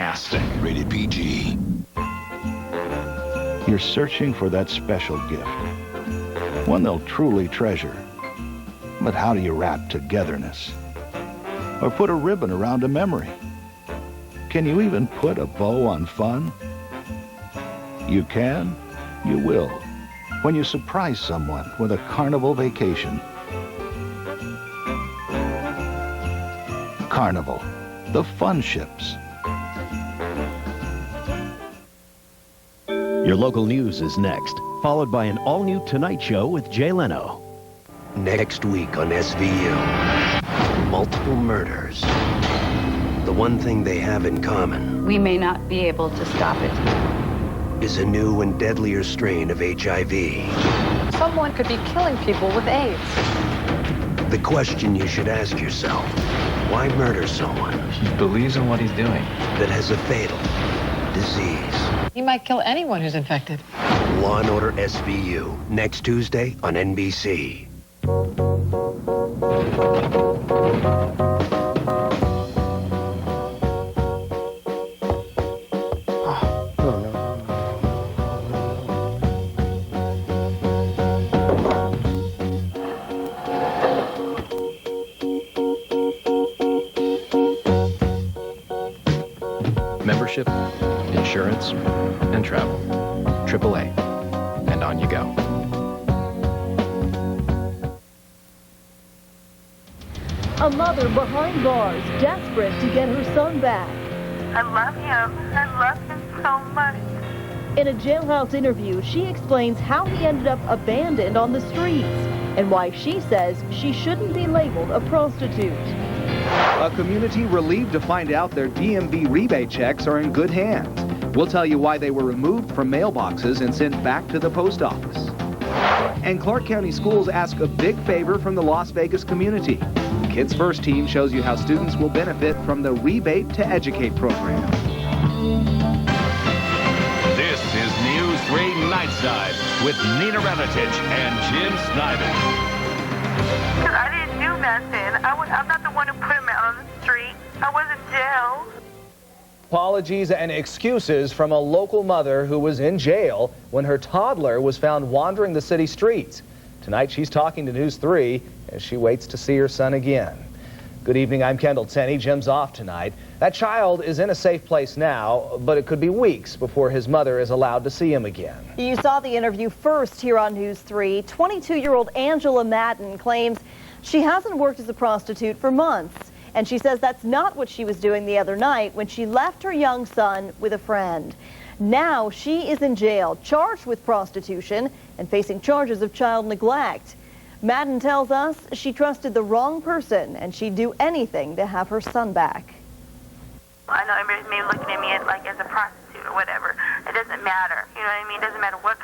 fantastic. Rated PG. You're searching for that special gift, one they'll truly treasure. But how do you wrap togetherness? Or put a ribbon around a memory? Can you even put a bow on fun? You can, you will, when you surprise someone with a Carnival vacation. Carnival, the fun ships. Your local news is next, followed by an all-new Tonight Show with Jay Leno. Next week on SVU, multiple murders. The one thing they have in common. We may not be able to stop it. Is a new and deadlier strain of HIV. Someone could be killing people with AIDS. The question you should ask yourself, why murder someone? He believes in what he's doing. That has a fatal disease. He might kill anyone who's infected. Law & Order SVU, next Tuesday on NBC. Membership, insurance, and travel. AAA. And on you go. A mother behind bars, desperate to get her son back. I love him. I love him so much. In a jailhouse interview, she explains how he ended up abandoned on the streets and why she says she shouldn't be labeled a prostitute. A community relieved to find out their DMV rebate checks are in good hands. We'll tell you why they were removed from mailboxes and sent back to the post office. And Clark County Schools ask a big favor from the Las Vegas community. Kids First team shows you how students will benefit from the Rebate to Educate program. This is News 3 Nightside with Nina Remitich and Jim Snyder. Because I didn't do nothing. I'm not the one who put him out on the street. I was in jail. Apologies and excuses from a local mother who was in jail when her toddler was found wandering the city streets. Tonight she's talking to News 3 as she waits to see her son again. Good evening, I'm Kendall Tenney. Jim's off tonight. That child is in a safe place now, but it could be weeks before his mother is allowed to see him again. You saw the interview first here on News 3. 22-year-old Angela Madden claims she hasn't worked as a prostitute for months. And she says that's not what she was doing the other night when she left her young son with a friend. Now she is in jail, charged with prostitution and facing charges of child neglect. Madden tells us she trusted the wrong person and she'd do anything to have her son back. I know everybody's maybe looking at me as a prostitute or whatever. It doesn't matter. You know what I mean? It doesn't matter what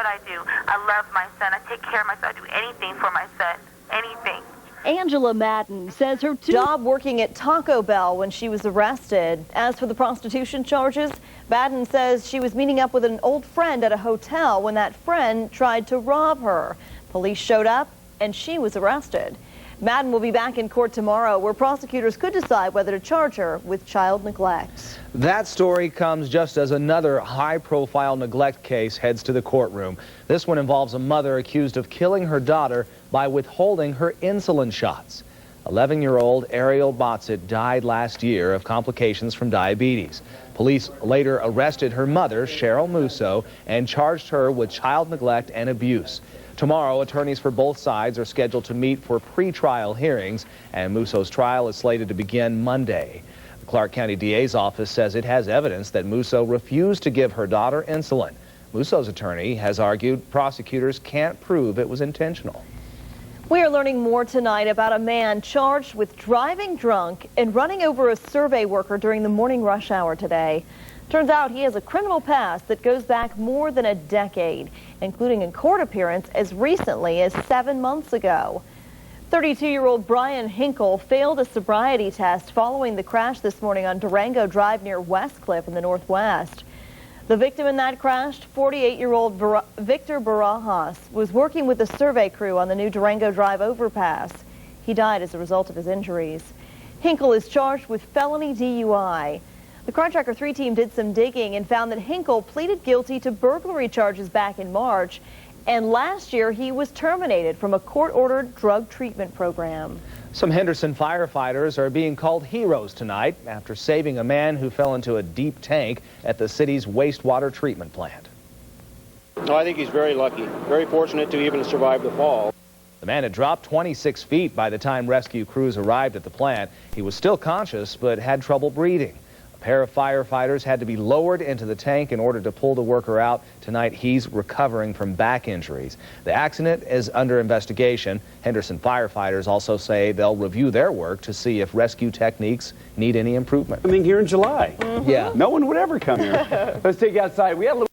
I do. I love my son. I take care of my son. I do anything for my son. Anything. Angela Madden says her job working at Taco Bell when she was arrested. As for the prostitution charges, Madden says she was meeting up with an old friend at a hotel when that friend tried to rob her. Police showed up and she was arrested. Madden will be back in court tomorrow where prosecutors could decide whether to charge her with child neglect. That story comes just as another high-profile neglect case heads to the courtroom. This one involves a mother accused of killing her daughter by withholding her insulin shots. 11-year-old Ariel Botzett died last year of complications from diabetes. Police later arrested her mother, Cheryl Musso, and charged her with child neglect and abuse. Tomorrow, attorneys for both sides are scheduled to meet for pre-trial hearings, and Musso's trial is slated to begin Monday. The Clark County DA's office says it has evidence that Musso refused to give her daughter insulin. Musso's attorney has argued prosecutors can't prove it was intentional. We are learning more tonight about a man charged with driving drunk and running over a survey worker during the morning rush hour today. Turns out he has a criminal past that goes back more than a decade, including a court appearance as recently as 7 months ago. 32-year-old Brian Hinkle failed a sobriety test following the crash this morning on Durango Drive near Westcliff in the Northwest. The victim in that crash, 48-year-old Victor Barajas, was working with the survey crew on the new Durango Drive overpass. He died as a result of his injuries. Hinkle is charged with felony DUI. The Crime Tracker 3 team did some digging and found that Hinkle pleaded guilty to burglary charges back in March. And last year, he was terminated from a court-ordered drug treatment program. Some Henderson firefighters are being called heroes tonight after saving a man who fell into a deep tank at the city's wastewater treatment plant. No, I think he's very lucky, very fortunate to even survive the fall. The man had dropped 26 feet by the time rescue crews arrived at the plant. He was still conscious but had trouble breathing. A pair of firefighters had to be lowered into the tank in order to pull the worker out. Tonight, he's recovering from back injuries. The accident is under investigation. Henderson firefighters also say they'll review their work to see if rescue techniques need any improvement. Coming here in July. Yeah. No one would ever come here. Let's take you outside. We had a little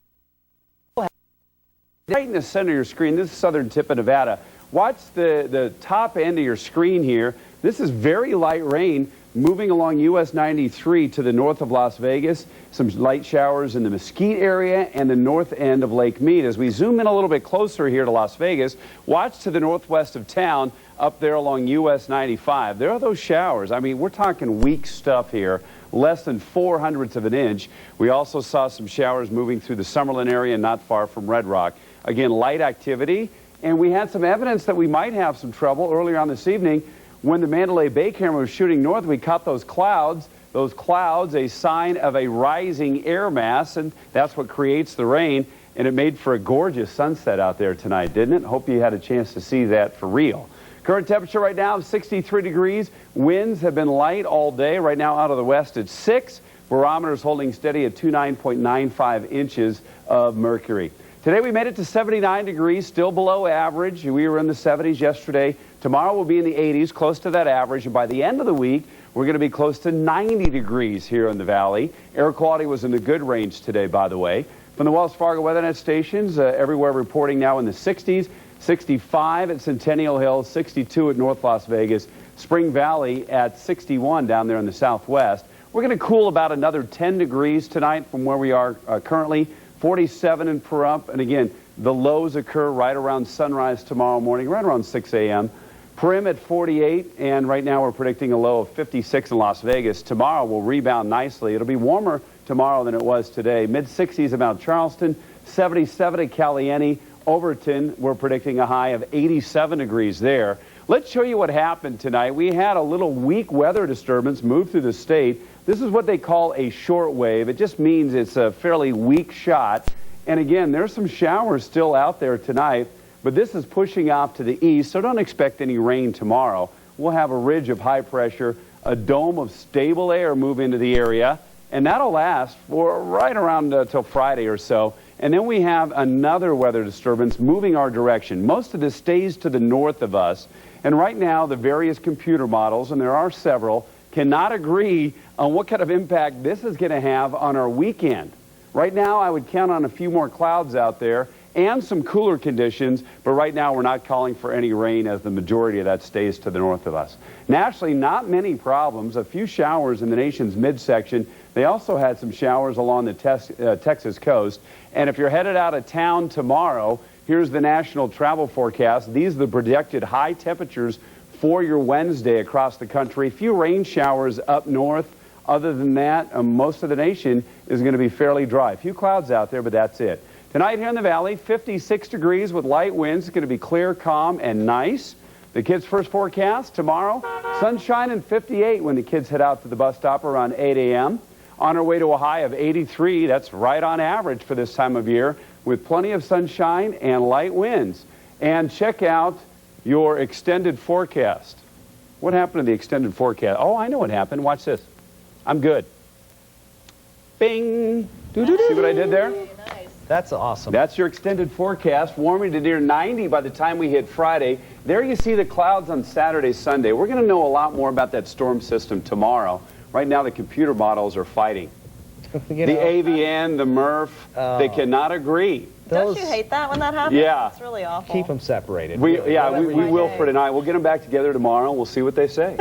right in the center of your screen. This is southern tip of Nevada. Watch the top end of your screen here. This is very light rain moving along US 93 to the north of Las Vegas. Some light showers in the Mesquite area and the north end of Lake Mead. As we zoom in a little bit closer here to Las Vegas, watch to the northwest of town up there along US 95. There are those showers. I mean, we're talking weak stuff here. Less than 0.04 of an inch. We also saw some showers moving through the Summerlin area not far from Red Rock. Again, light activity. And we had some evidence that we might have some trouble earlier on this evening. When the Mandalay Bay camera was shooting north, we caught those clouds. Those clouds, a sign of a rising air mass, and that's what creates the rain. And it made for a gorgeous sunset out there tonight, didn't it? Hope you had a chance to see that for real. Current temperature right now is 63 degrees. Winds have been light all day. Right now out of the west it's 6. Barometers holding steady at 29.95 inches of mercury. Today we made it to 79 degrees, still below average. We were in the 70s yesterday. Tomorrow we'll be in the 80s, close to that average. And by the end of the week, we're going to be close to 90 degrees here in the valley. Air quality was in the good range today, by the way. From the Wells Fargo WeatherNet stations, everywhere reporting now in the 60s. 65 at Centennial Hill, 62 at North Las Vegas, Spring Valley at 61 down there in the southwest. We're going to cool about another 10 degrees tonight from where we are currently. 47 in Pahrump, and again, the lows occur right around sunrise tomorrow morning, right around 6 a.m. Primm at 48, and right now we're predicting a low of 56 in Las Vegas. Tomorrow will rebound nicely. It'll be warmer tomorrow than it was today. Mid-60s about Charleston, 77 at Caliente. Overton, we're predicting a high of 87 degrees there. Let's show you what happened tonight. We had a little weak weather disturbance move through the state. This is what they call a short wave. It just means it's a fairly weak shot. And again, there's some showers still out there tonight, but this is pushing off to the east, so don't expect any rain tomorrow. We'll have a ridge of high pressure, a dome of stable air move into the area, and that'll last for right around till Friday or so. And then we have another weather disturbance moving our direction. Most of this stays to the north of us. And right now, the various computer models, and there are several, cannot agree on what kind of impact this is going to have on our weekend. Right now, I would count on a few more clouds out there and some cooler conditions, but right now we're not calling for any rain as the majority of that stays to the north of us. Nationally, not many problems. A few showers in the nation's midsection. They also had some showers along the Texas coast. And if you're headed out of town tomorrow, here's the national travel forecast. These are the projected high temperatures for your Wednesday across the country. A few rain showers up north. Other than that, most of the nation is going to be fairly dry. A few clouds out there, but that's it. Tonight here in the valley, 56 degrees with light winds. It's going to be clear, calm, and nice. The kids' first forecast tomorrow, sunshine and 58 when the kids head out to the bus stop around 8 a.m. On our way to a high of 83. That's right on average for this time of year, with plenty of sunshine and light winds. And check out your extended forecast. What happened to the extended forecast? Oh, I know what happened. Watch this. I'm good. Bing. See what I did there? That's awesome. That's your extended forecast, warming to near 90 by the time we hit Friday. There you see the clouds on Saturday, Sunday. We're going to know a lot more about that storm system tomorrow. Right now, the computer models are fighting. The AVN, the MERF, they cannot agree. Don't you hate that when that happens? Yeah. It's really awful. Keep them separated. We will for tonight. We'll get them back together tomorrow. We'll see what they say.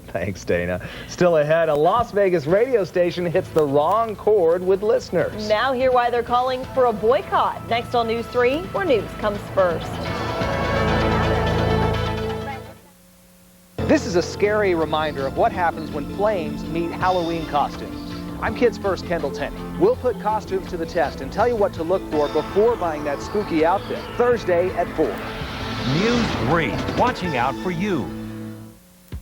Thanks, Dana. Still ahead, a Las Vegas radio station hits the wrong chord with listeners. Now hear why they're calling for a boycott. Next on News 3, where news comes first. This is a scary reminder of what happens when flames meet Halloween costumes. I'm Kids First Kendall Tenney. We'll put costumes to the test and tell you what to look for before buying that spooky outfit. Thursday at 4. News 3, watching out for you.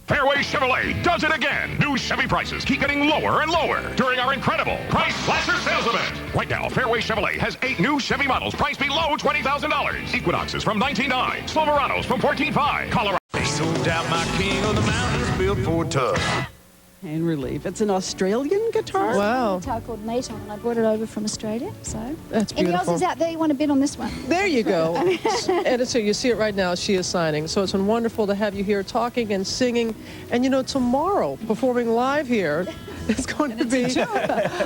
Fairway Chevrolet does it again. New Chevy prices keep getting lower and lower during our incredible Price Slasher sales event. Right now, Fairway Chevrolet has 8 new Chevy models priced below $20,000. Equinoxes from $19,900. Silverados from $14,500. Colorado. Sold out my king on the mountains, built for tough. And Relief. It's an Australian guitar. Wow. A guitar called Maton, and I brought it over from Australia. So that's beautiful. Any Aussies out there you want to bid on this one? There you go. And so you see it right now. She is signing. So it's been wonderful to have you here talking and singing. And you know, tomorrow performing live here is going to be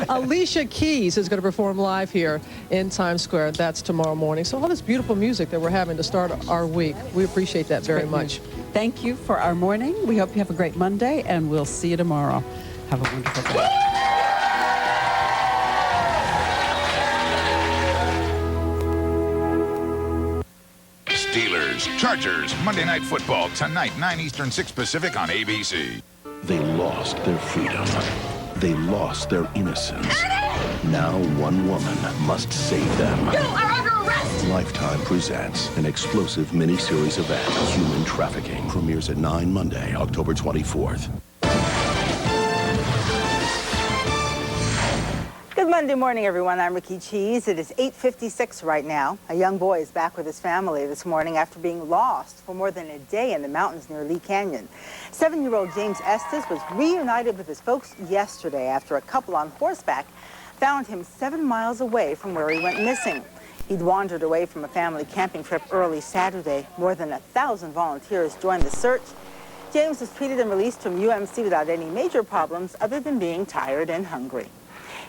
Alicia Keys is going to perform live here in Times Square. That's tomorrow morning. So all this beautiful music that we're having to start our week, we appreciate that very much. Thank you for our morning. We hope you have a great Monday, and we'll see you tomorrow. Have a wonderful day. Steelers, Chargers, Monday Night Football, tonight, 9 Eastern, 6 Pacific on ABC. They lost their freedom. They lost their innocence. Now one woman must save them. You are under arrest! Lifetime presents an explosive miniseries event, Human Trafficking. Premieres at 9 Monday, October 24th. Good Monday morning, everyone. I'm Ricky Cheese. It is 8:56 right now. A young boy is back with his family this morning after being lost for more than a day in the mountains near Lee Canyon. 7-year-old James Estes was reunited with his folks yesterday after a couple on horseback found him 7 miles away from where he went missing. He'd wandered away from a family camping trip early Saturday. More than 1,000 volunteers joined the search. James was treated and released from UMC without any major problems other than being tired and hungry.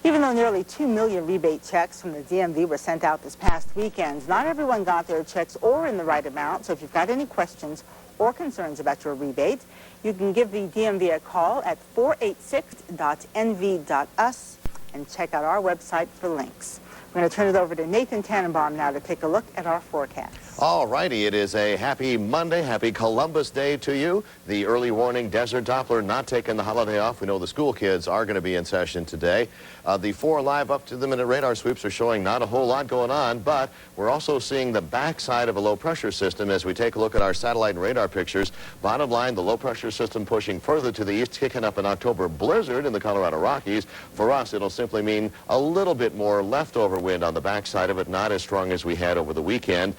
Even though nearly 2 million rebate checks from the DMV were sent out this past weekend, not everyone got their checks or in the right amount. So if you've got any questions or concerns about your rebate, you can give the DMV a call at 486.nv.us and check out our website for links. We're going to turn it over to Nathan Tannenbaum now to take a look at our forecast. All righty, it is a happy Monday, happy Columbus Day to you. The early warning Desert Doppler not taking the holiday off. We know the school kids are going to be in session today. The 4 live up-to-the-minute radar sweeps are showing not a whole lot going on, but we're also seeing the backside of a low-pressure system as we take a look at our satellite and radar pictures. Bottom line, the low-pressure system pushing further to the east, kicking up an October blizzard in the Colorado Rockies. For us, it'll simply mean a little bit more leftover wind on the backside of it, not as strong as we had over the weekend.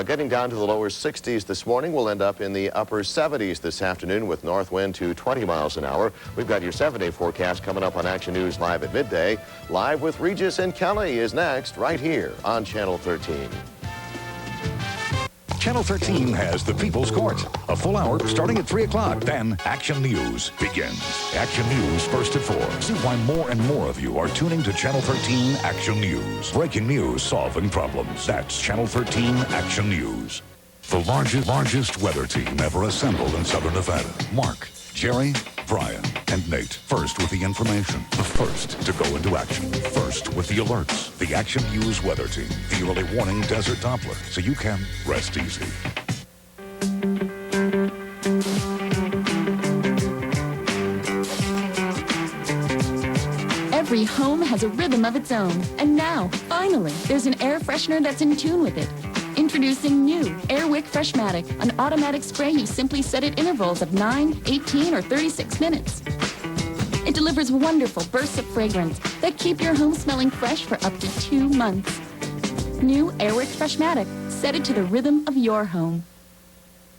Getting down to the lower 60s this morning. We'll end up in the upper 70s this afternoon with north wind to 20 miles an hour. We've got your 7-day forecast coming up on Action News Live at midday. Live with Regis and Kelly is next right here on Channel 13. Channel 13 has the People's Court. A full hour starting at 3 o'clock. Then Action News begins. Action News first at 4. See why more and more of you are tuning to Channel 13 Action News. Breaking news, solving problems. That's Channel 13 Action News. The largest weather team ever assembled in Southern Nevada. Mark, Jerry, Brian, and Nate. First with the information. The first to go into action. First with the alerts. The Action News weather team. The early warning Desert Doppler. So you can rest easy. Every home has a rhythm of its own. And now, finally, there's an air freshener that's in tune with it. Introducing new Airwick Freshmatic, an automatic spray you simply set at intervals of 9, 18, or 36 minutes. It delivers wonderful bursts of fragrance that keep your home smelling fresh for up to 2 months. New Airwick Freshmatic, set it to the rhythm of your home.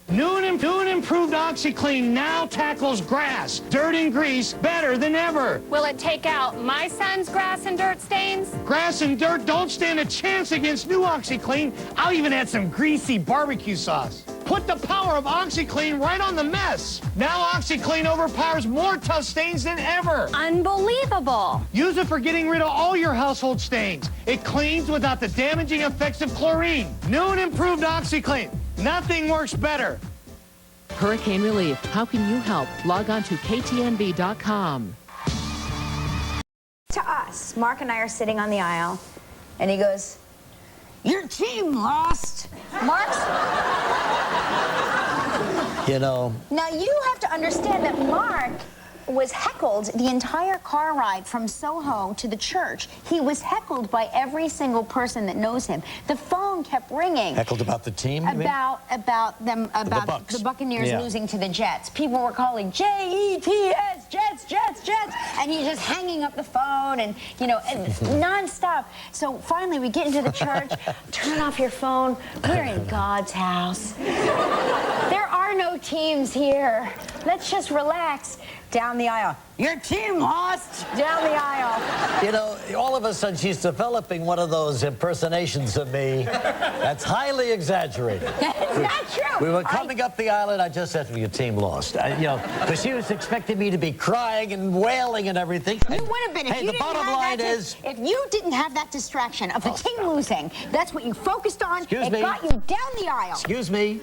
New and improved OxyClean now tackles grass, dirt, and grease better than ever. Will it take out my son's grass and dirt stains? Grass and dirt don't stand a chance against new OxyClean. I'll even add some greasy barbecue sauce. Put the power of OxyClean right on the mess. Now OxyClean overpowers more tough stains than ever. Unbelievable. Use it for getting rid of all your household stains. It cleans without the damaging effects of chlorine. New and improved OxyClean. Nothing works better. Hurricane relief. How can you help? Log on to ktnv.com. To us, Mark and I are sitting on the aisle, and he goes, "Your team lost." Mark's... You know... Now, you have to understand that Mark was heckled the entire car ride from Soho to the church. He was heckled by every single person that knows him. The phone kept ringing. Heckled about the team? About the Buccaneers losing to the Jets. People were calling Jets, Jets, Jets, Jets, and he's just hanging up the phone and, you know, and nonstop. So finally we get into the church, turn off your phone. We're in God's house. There are no teams here. Let's just relax. Down the aisle. Your team lost. Down the aisle. You know, all of a sudden she's developing one of those impersonations of me that's highly exaggerated. It's not true. We were coming up the aisle and I just said to me, your team lost. You know, because she was expecting me to be crying and wailing and everything. You would have been if hey, you the didn't bottom have line that is... If you didn't have that distraction of the team losing, that's what you focused on. Excuse it me. got you down the aisle. Excuse me.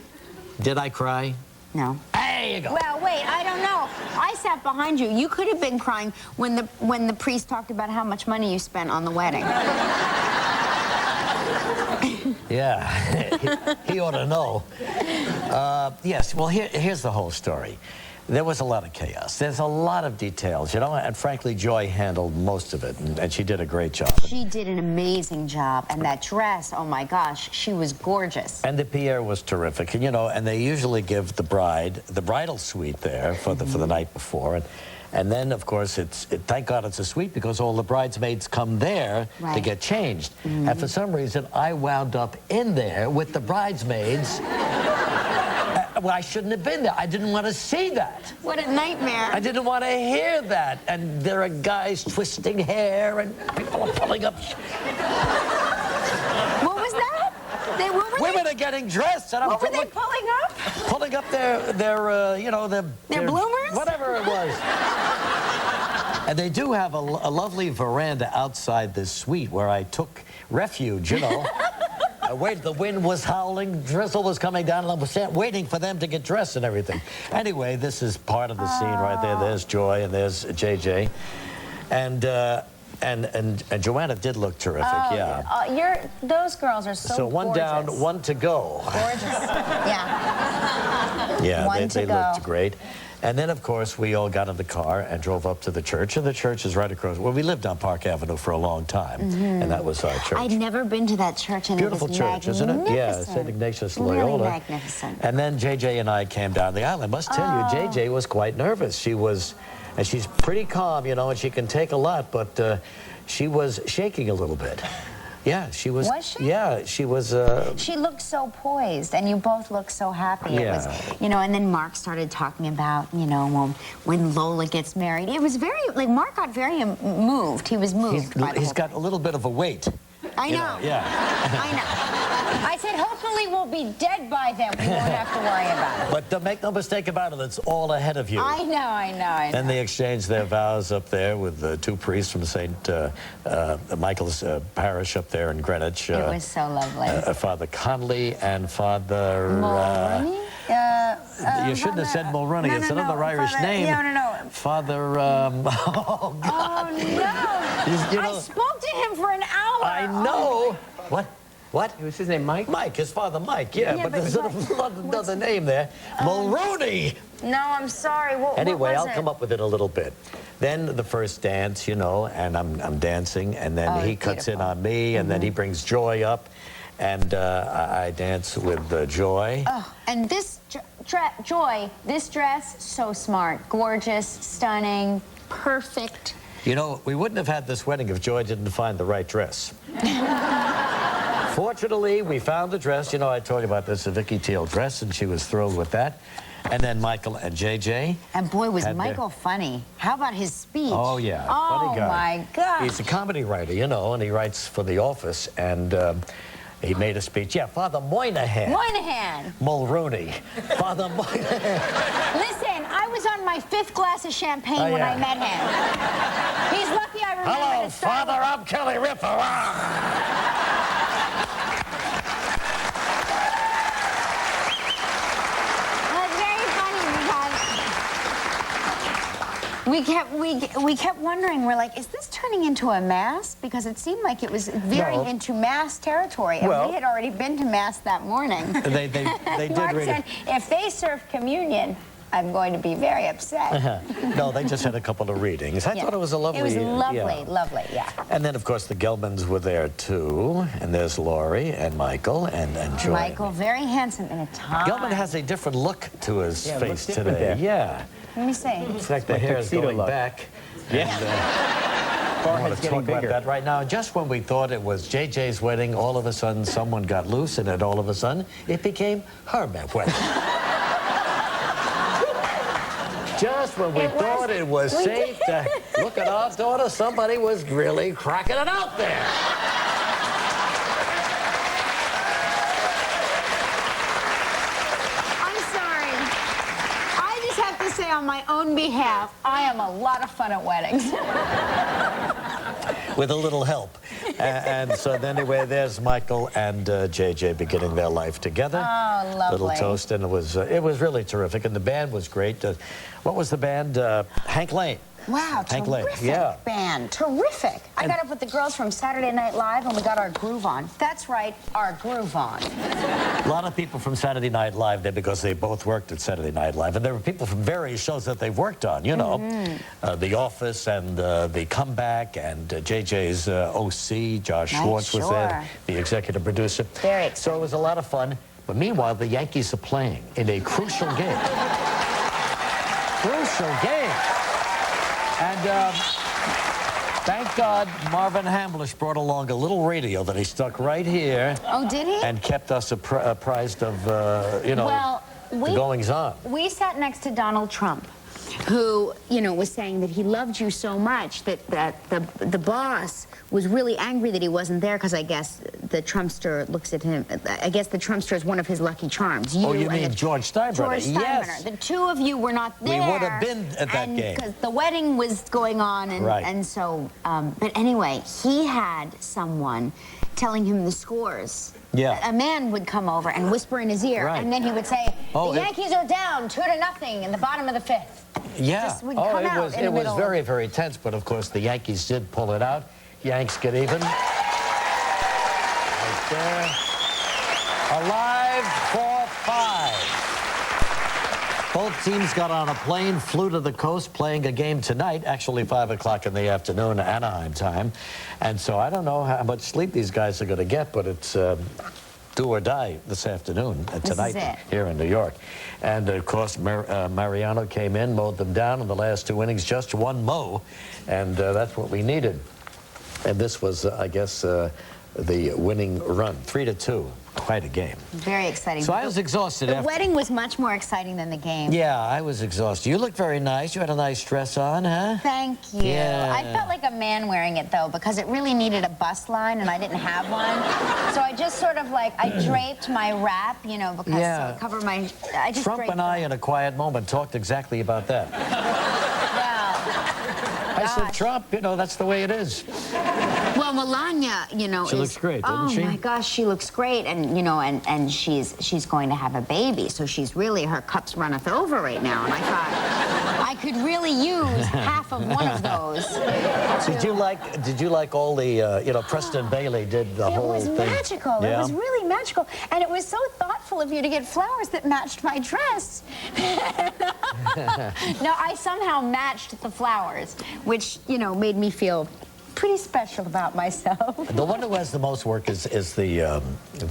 Did I cry? No. There you go. Well, wait, I don't know. I sat behind you. You could have been crying when the priest talked about how much money you spent on the wedding. Yeah, he ought to know. Yes, well, here's the whole story. There was a lot of chaos. There's a lot of details, you know, and frankly, Joy handled most of it, and she did a great job. She did an amazing job, and that dress, oh my gosh, she was gorgeous. And the Pierre was terrific, and you know, and they usually give the bride the bridal suite there for the night before, and then of course thank God it's a suite because all the bridesmaids come there to get changed, and for some reason I wound up in there with the bridesmaids. Well, I shouldn't have been there. I didn't want to see that. What a nightmare. I didn't want to hear that. And there are guys twisting hair and people are pulling up. What was that? Women are getting dressed. And what were they pulling up? Pulling up their you know, their bloomers? Whatever it was. And they do have a lovely veranda outside this suite where I took refuge, you know. The wind was howling, drizzle was coming down, and I was waiting for them to get dressed and everything. Anyway, this is part of the scene right there. There's Joy and there's JJ. And Joanna did look terrific, yeah. Those girls are so one gorgeous. down, one to go. Gorgeous, yeah. Yeah, they looked great. And then, of course, we all got in the car and drove up to the church. And the church is right across. Well, we lived on Park Avenue for a long time, and that was our church. I'd never been to that church, and beautiful it was church, isn't it? Yeah, St. Ignatius Loyola. Really magnificent. And then JJ and I came down the aisle. I must tell you, JJ was quite nervous. And she's pretty calm, you know, and she can take a lot, but she was shaking a little bit. Yeah, she was. Was she? Yeah, she was. She looked so poised, and you both looked so happy. Yeah. It was, you know, and then Mark started talking about, you know, when Lola gets married. It was very, like, Mark got very moved. He was moved. He's got a little bit of a weight. I know. Yeah. I know. I said, hopefully we'll be dead by then. We won't have to worry about it. But make no mistake about it, it's all ahead of you. I know. And they exchanged their vows up there with the two priests from St. Michael's Parish up there in Greenwich. It was so lovely. Father Conley and Father... Mulroney? You shouldn't have said Mulroney. It's another Irish name. No. Father... oh, God. Oh, no. I spoke to him for an hour. I know. What? Was his name Mike? Mike, his father Mike, yeah but there's another name there. Mulroney! No, I'm sorry. Anyway, what was I'll come up with it a little bit. Then the first dance, you know, and I'm dancing, and then he cuts in on me, and then he brings Joy up, and I dance with Joy. Oh, and this Joy, this dress, so smart, gorgeous, stunning, perfect. You know, we wouldn't have had this wedding if Joy didn't find the right dress. Fortunately, we found the dress. You know, I told you about this, a Vicky Teal dress, and she was thrilled with that. And then Michael and JJ. And boy, was Michael funny. How about his speech? Oh, yeah. Oh, funny guy. My God. He's a comedy writer, you know, and he writes for The Office. And he made a speech. Yeah, Father Moynihan. Moynihan. Mulroney. Father Moynihan. Listen, I was on my 5th glass of champagne when I met him. He's lucky I remember Hello, Father, I'm Kelly Ripa. We kept wondering, we're like, is this turning into a mass? Because it seemed like it was veering into mass territory, and we had already been to mass that morning. They did Mark read said, if they serve communion, I'm going to be very upset. No, they just had a couple of readings. I Yeah. thought it was a lovely... It was lovely, yeah. lovely, yeah. And then, of course, the Gelmans were there, too. And there's Laurie and Michael and Joy. Michael, very handsome in a tie. Gelman has a different look to his Yeah, face looks different today. there. Yeah. Let me see. It's like the Like hair is tuxedo going look. back. Yeah. And, I want to talk about that right now. Just when we thought it was JJ's wedding, all of a sudden someone got loose, and then all of a sudden it became her wedding. Just when we thought it was safe to look at our daughter, somebody was really cracking it out there. I'm sorry. I just have to say on my own behalf, I am a lot of fun at weddings. With a little help. And so then anyway, there's Michael and JJ beginning their life together. Oh, lovely. Little toast, and it was really terrific. And the band was great. What was the band? Hank Lane. Wow, Hank Lane, terrific yeah. band. Terrific. I got up with the girls from Saturday Night Live and we got our groove on. That's right, our groove on. A lot of people from Saturday Night Live there because they both worked at Saturday Night Live. And there were people from various shows that they've worked on, you know. The Office and The Comeback and JJ's OC, Josh Right, Schwartz was there, sure. the executive producer. Very exciting. So it was a lot of fun. But meanwhile, the Yankees are playing in a crucial game. Crucial game. And thank God Marvin Hamlish brought along a little radio that he stuck right here. Oh, did he? And kept us apprised of, you know, Well, the goings-on. We sat next to Donald Trump, who, you know, was saying that he loved you so much that the boss was really angry that he wasn't there because I guess the Trumpster looks at him. I guess the Trumpster is one of his lucky charms. Oh, you mean George Steinbrenner? George Steinbrenner. Yes. The two of you were not there. We would have been at that game. Because the wedding was going on, and, Right. and so, but anyway, he had someone telling him the scores. Yeah. A man would come over and whisper in his ear, Right. and then he would say, Oh, the Yankees are down 2-0 in the bottom of the fifth. Yeah. Just would Oh, come out in the it was middle. very, very tense. But of course, the Yankees did pull it out. Yanks get even. Right there. Alive for 5. Both teams got on a plane, flew to the coast, playing a game tonight, actually 5 o'clock in the afternoon, Anaheim time. And so I don't know how much sleep these guys are going to get, but it's do or die this afternoon, tonight it. here in New York. And of course, Mariano came in, mowed them down in the last 2 innings, just one mow, and that's what we needed. And this was, I guess, the winning run, 3-2. Quite a game. Very exciting. So I was exhausted The after. wedding was much more exciting than the game. Yeah, I was exhausted. You look very nice. You had a nice dress on, huh? Thank you. Yeah. I felt like a man wearing it, though, because it really needed a bust line, and I didn't have one. So I just sort of like, I draped my wrap, you know, because Yeah. to cover my, I just Trump draped and I, in a quiet moment, talked exactly about that. I said, Trump, you know, that's the way it is. Well, Melania, you know, She looks great, doesn't she? Oh my gosh, she looks great, and you know, and she's going to have a baby, so she's really, her cups runneth over right now. And I thought I could really use half of one of those. Did you like all the, you know, Preston Bailey did the whole It was thing? magical. Yeah? It was really magical, and it was so thoughtful of you to get flowers that matched my dress. No, I somehow matched the flowers, which, you know, made me feel pretty special about myself. The one who has the most work is the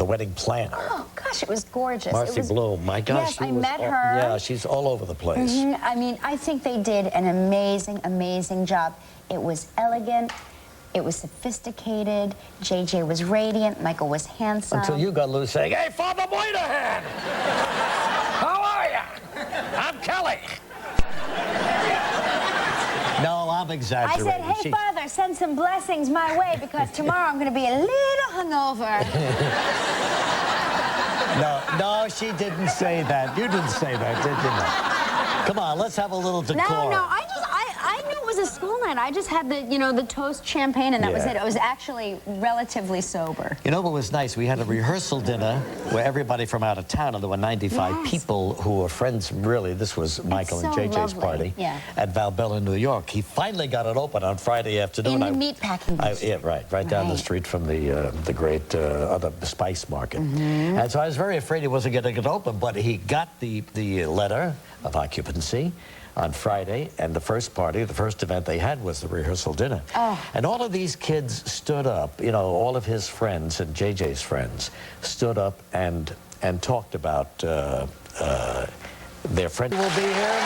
wedding planner. Oh, gosh, it was gorgeous. Marcy Bloom. My gosh, yes, she I was met her. Yeah, she's all over the place. I mean, I think they did an amazing, amazing job. It was elegant. It was sophisticated. JJ was radiant. Michael was handsome. Until you got loose saying, "Hey, Father Moynihan! How are you? I'm Kelly." No, I'm I exaggerating. said, hey, Father, send some blessings my way because tomorrow I'm going to be a little hungover. No, she didn't say that. You didn't say that, did you? Come on, let's have a little decorum. No, I knew it was was a school night. I just had the, you know, the toast champagne, and that was Yeah. it. I was actually relatively sober. You know what was nice? We had a rehearsal dinner where everybody from out of town, and there were 95 Yes. people who were friends, really. This was Michael and so JJ's lovely. party Yeah. at Valbella, New York. He finally got it open on Friday afternoon. In the meatpacking district. Yeah, right down the street from the great other spice market. And so I was very afraid he wasn't going to get open, but he got the letter of occupancy on Friday, and the first party, the first event they had was the rehearsal dinner. Oh. And all of these kids stood up, you know, all of his friends and JJ's friends stood up and talked about their friend will be here.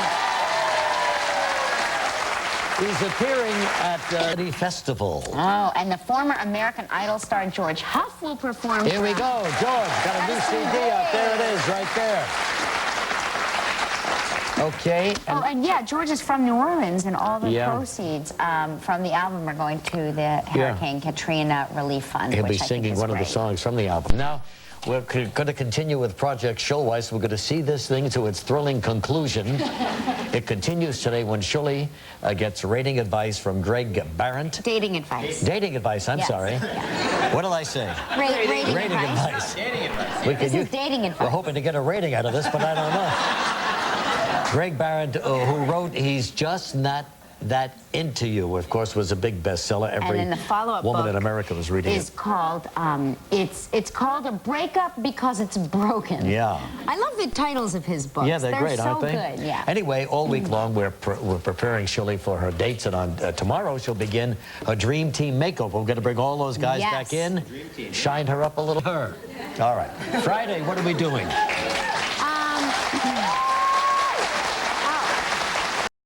He's appearing at the festival. Oh, and the former American Idol star George Huff will perform. Here we go, George, got a new CD out. There it is, right there. Okay. Oh, and yeah, George is from New Orleans, and all the Yeah. proceeds from the album are going to the Hurricane Katrina Relief Fund. He'll be which I think singing is one of the great. songs from the album. Now, we're going to continue with Project Schulweis. We're going to see this thing to its thrilling conclusion. It continues today when Shully gets rating advice from Greg Barrett. Dating advice. Dating advice, I'm Yes. sorry. What did I say? Rating advice. Dating advice. We This could is dating advice. We're hoping to get a rating out of this, but I don't know. Greg Barrett, who wrote He's Just Not That Into You, of course, was a big bestseller. Every And then the follow-up woman book in America was reading is it. called it's called A Breakup Because It's Broken. Yeah. I love the titles of his books. Yeah, they're great, so aren't they? Good, yeah. Anyway, all week long we're preparing Shirley for her dates, and on tomorrow she'll begin her Dream Team makeover. We're going to bring all those guys Yes. back in, shine her up a little. All right. Friday, what are we doing?